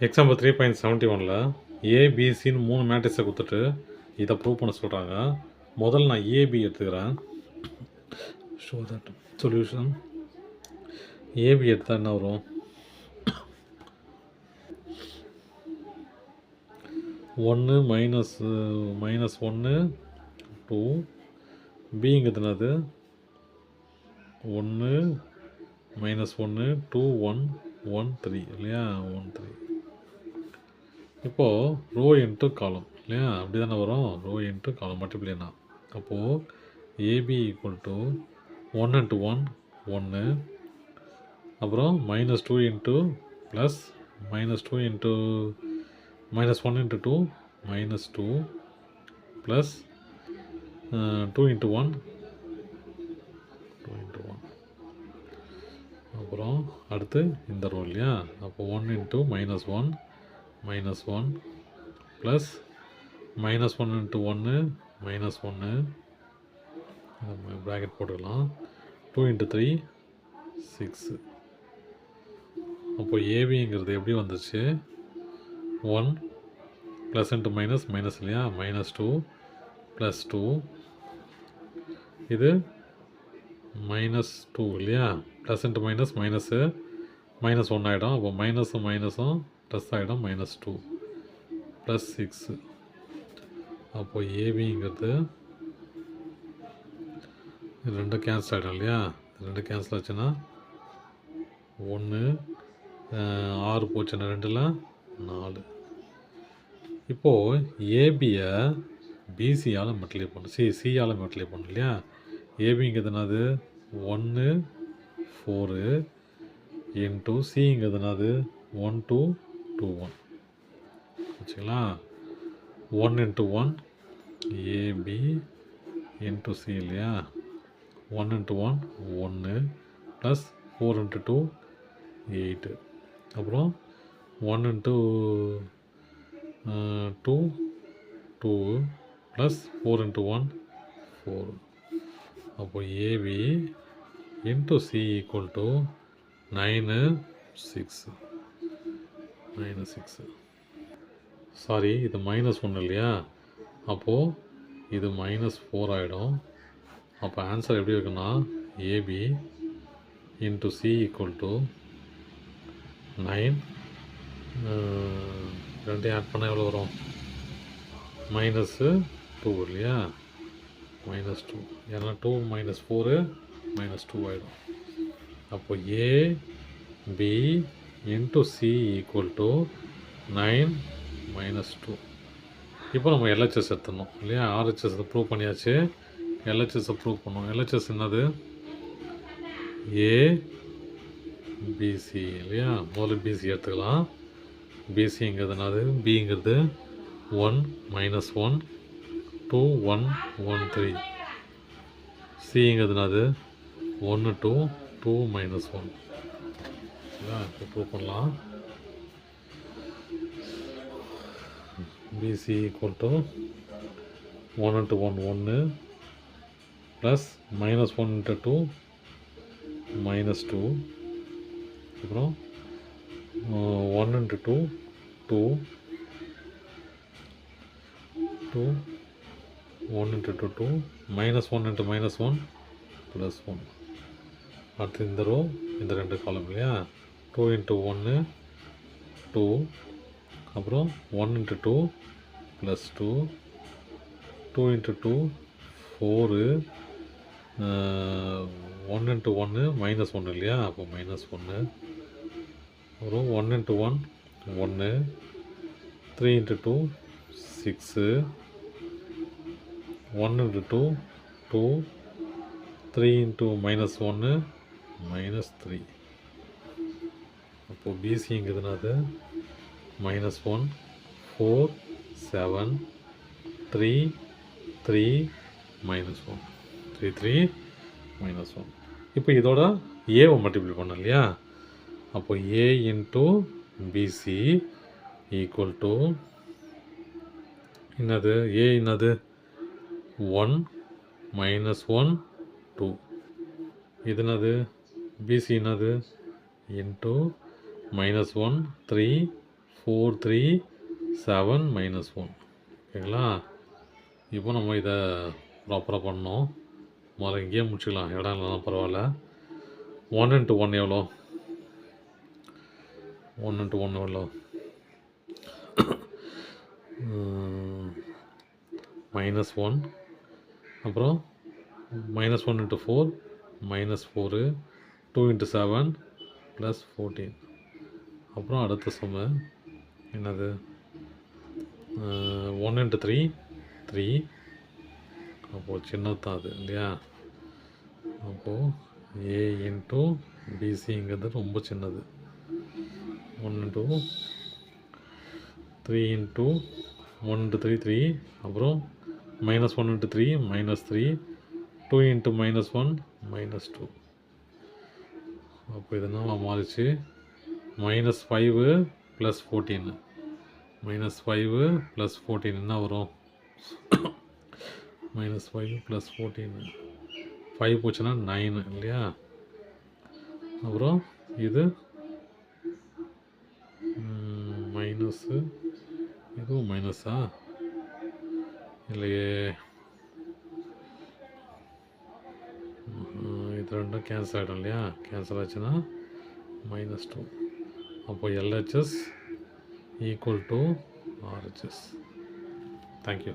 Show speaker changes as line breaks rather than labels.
Example 3.71ல் ஏபிசின்னு 3 மேட்ரிக்ஸை கொடுத்துட்டு இதை ப்ரூவ் பண்ண சொல்கிறாங்க. முதல்ல நான் ஏபி எடுத்துக்கிறேன். ஷோ தட் சொல்யூஷன் ஏபி எடுத்தால் என்ன வரும்? 1 மைனஸ் 1 2 பிங்கிறது என்னது? 1 மைனஸ் 1 2 1 1 3 இல்லையா? 1 3. இப்போது ரோ இன்ட்டு காலம் இல்லையா? அப்படி தானே வரும். ரோ இன்ட்டு காலம் மல்டிப்ளைனா. அப்போது ஏபி ஈக்குவல் டு 1 இன்ட்டு 1 1, அப்புறம் -2 into plus -2 into -1 into 2 -2 plus 2 into 1 2 into 1. அப்புறம் அடுத்து இந்த ரோ இல்லையா? அப்போ 1 இன்ட்டு -1 -1 ப்ளஸ் -1 இன்ட்டு 1 -1 ப்ராக்கெட் போட்டுக்கலாம். 2 இன்ட்டு 3 6. அப்போ ஏபிங்கிறது எப்படி வந்துச்சு? 1 ப்ளஸ் இன்ட்டு மைனஸ் இல்லையா? -2 ப்ளஸ் 2, இது -2 இல்லையா? ப்ளஸ் இன்ட்டு மைனஸு -1 ஆகிடும். அப்போ மைனஸும் ப்ளஸ் ஆகிடும். -2 ப்ளஸ் 6. அப்போது ஏபிங்கிறது இது ரெண்டும் கேன்சல் ஆகிடும் இல்லையா? ரெண்டு கேன்சல் ஆச்சுன்னா 1 6 போச்சுன்னா 2ல் 4. இப்போது ஏபியை பிசியால் மல்டிப்ளை பண்ணணும், சியால் மல்டிப்ளை பண்ணணும் இல்லையா? ஏபிங்கிறது என்னது? 1 4 இன்ட்டு சிங்கிறது என்னது? 1 2 2 1 வச்சுங்களா? 1 இன்ட்டு 1 ஏபி இன்ட்டு சி இல்லையா? 1 இன்ட்டு 1 1 ப்ளஸ் 4 இன்ட்டு 2 8. அப்புறம் 1 இன்ட்டு 2 2 ப்ளஸ் 4 இன்ட்டு 1 4. அப்போ AB into C equal to 9 6. Sorry, இது -1 இல்லையா? அப்போது இது -4 ஆகிடும். அப்போ ஆன்சர் எப்படி இருக்குன்னா AB into C equal to 9. ரெண்டையும் ஆட் பண்ணால் எவ்வளோ வரும்? -2 இல்லையா? -2 ஏன்னா 2 -4 -2 ஆகிடும். அப்போ A B into C equal to 9 -2. இப்போ நம்ம எல்ஹெச்எஸ் எடுத்துடணும் இல்லையா? ஆர்ஹெச்எஸ் ப்ரூவ் பண்ணியாச்சு. எல்ஹெச்எஸ்ஸை ப்ரூவ் பண்ணோம். எல்ஹெச்எஸ் என்னது? ஏ பிசி இல்லையா? முதல்ல பிசி எடுத்துக்கலாம். பிசிங்கிறது என்னது? பிங்கிறது 1 -1 2 1 1 3. சிங்கிறது என்னது? 1 2 2 -1. இப்போ ப்ரூவ் பண்ணலாம். BC equal to 1 into 1 1 plus -1 into 2 -2. அப்புறம் 1 இன்ட்டு 2 2 2 1 இன்ட்டு 2 2 -1 இன்ட்டு -1 ப்ளஸ் 1. அடுத்து இந்த ரோ இந்த ரெண்டு காலம் இல்லையா? 2 இன்ட்டு 1 2, அப்புறம் 1 இன்ட்டு 2 ப்ளஸ் 2 2 இன்ட்டு 2 4 1 இன்ட்டு 1 -1 இல்லையா? அப்போ -1. அப்புறம் 1 இன்ட்டு 1 1 3 இன்ட்டு 2 6 1 இன்ட்டு 2 2 3 இன்ட்டு -1 -3. அப்போது பிசிங்கிறது அது -1 4 7 3 3 -1 3 3 -1. இப்போ இதோட ஏவை மல்டிப்ளை பண்ணோம் இல்லையா? அப்போ A into PC equal to என்னது? ஏ என்னது? 1 -1 2. இது என்னது? பிசி என்னது? இன்ட்டு -1 3 4 3 7 -1 ஓகேங்களா. இப்போ நம்ம இதை ப்ராப்பராக பண்ணோம். முதல்ல இங்கேயே முடிச்சுக்கலாம், இடம் இல்லைனா பரவாயில்ல. 1 × 1 எவ்வளோ? 1 × 1 எவ்வளோ? -1, அப்புறம் -1 × 4 -4, 2 × 7 +14. அப்புறம் அடுத்த சம்மு என்னது? 1 × 3 3. அப்போது சின்னது தான் அது இல்லையா? அப்போது A × BCங்கிறது ரொம்ப சின்னது. 1 × 3 × 1 × 3 3, அப்புறம் -1 × 3 -3, 2 × -1 -2. அப்போ இதனால் மாறிச்சு. -5 + 14, -5 + 14 என்ன வரும்? -5 + 14, 5 போச்சுன்னா 9 இல்லையா? அப்புறம் இது மைனஸு, இதுவும் மைனஸா இல்லையே? இது ரெண்டும் கேன்சல் ஆகிடும் இல்லையா? கேன்சல் ஆச்சுன்னா -2. அப்போ LHS = RHS. தேங்க்யூ.